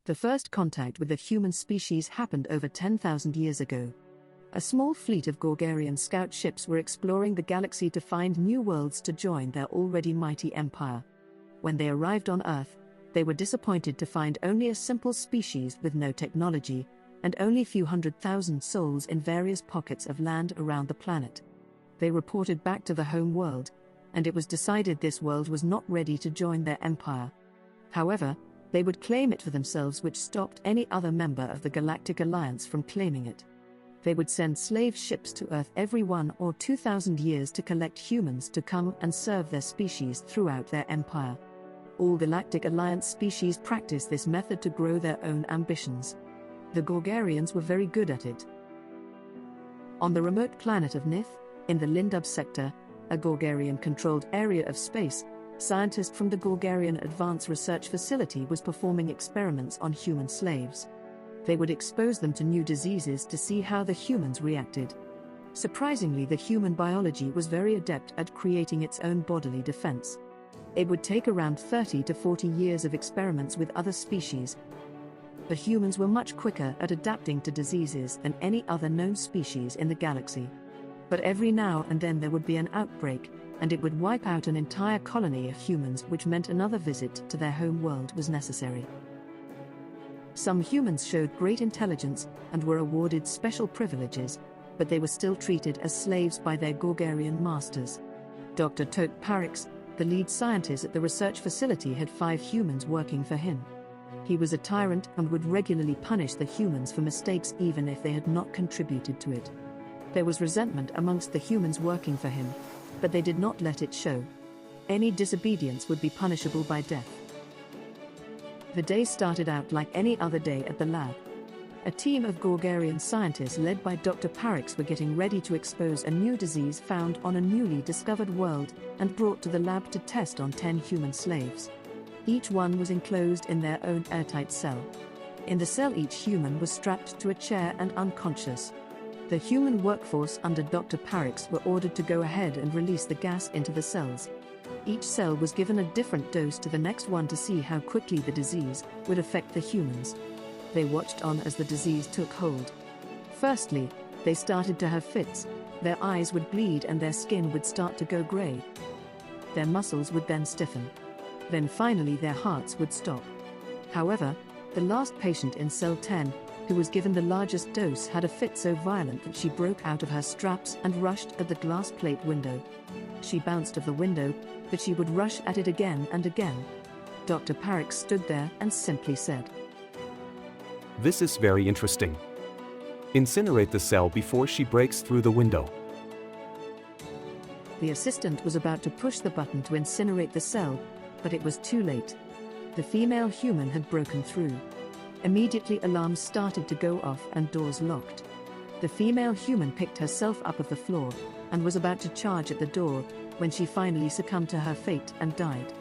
The first contact with the human species happened over 10,000 years ago. A small fleet of Gorgarian scout ships were exploring the galaxy to find new worlds to join their already mighty empire. When they arrived on Earth, they were disappointed to find only a simple species with no technology, and only a few 100,000 souls in various pockets of land around the planet. They reported back to the home world, and it was decided this world was not ready to join their empire. However, they would claim it for themselves, which stopped any other member of the Galactic Alliance from claiming it. They would send slave ships to Earth every 1 or 2,000 years to collect humans to come and serve their species throughout their empire. All Galactic Alliance species practice this method to grow their own ambitions. The Gorgarians were very good at it. On the remote planet of Nith, in the Lindub sector, a Gorgarian-controlled area of space, scientists from the Gorgarian Advanced Research Facility was performing experiments on human slaves. They would expose them to new diseases to see how the humans reacted. Surprisingly, the human biology was very adept at creating its own bodily defense. It would take around 30 to 40 years of experiments with other species. The humans were much quicker at adapting to diseases than any other known species in the galaxy. But every now and then there would be an outbreak, and it would wipe out an entire colony of humans, which meant another visit to their home world was necessary. Some humans showed great intelligence and were awarded special privileges, but they were still treated as slaves by their Gorgarian masters. Dr. Tote Parix, the lead scientist at the research facility, had 5 humans working for him. He was a tyrant and would regularly punish the humans for mistakes even if they had not contributed to it. There was resentment amongst the humans working for him, but they did not let it show. Any disobedience would be punishable by death. The day started out like any other day at the lab. A team of Gorgarian scientists led by Dr. Parix were getting ready to expose a new disease found on a newly discovered world and brought to the lab to test on 10 human slaves. Each one was enclosed in their own airtight cell. In the cell, each human was strapped to a chair and unconscious. The human workforce under Dr. Parix were ordered to go ahead and release the gas into the cells. Each cell was given a different dose to the next one to see how quickly the disease would affect the humans. They watched on as the disease took hold. Firstly, they started to have fits, their eyes would bleed and their skin would start to go grey. Their muscles would then stiffen. Then finally their hearts would stop. However, the last patient in cell 10, who was given the largest dose, had a fit so violent that she broke out of her straps and rushed at the glass plate window. She bounced off the window, but she would rush at it again and again. Dr. Parix stood there and simply said, "This is very interesting. Incinerate the cell before she breaks through the window." The assistant was about to push the button to incinerate the cell, but it was too late. The female human had broken through. Immediately alarms started to go off and doors locked. The female human picked herself up off the floor and was about to charge at the door when she finally succumbed to her fate and died.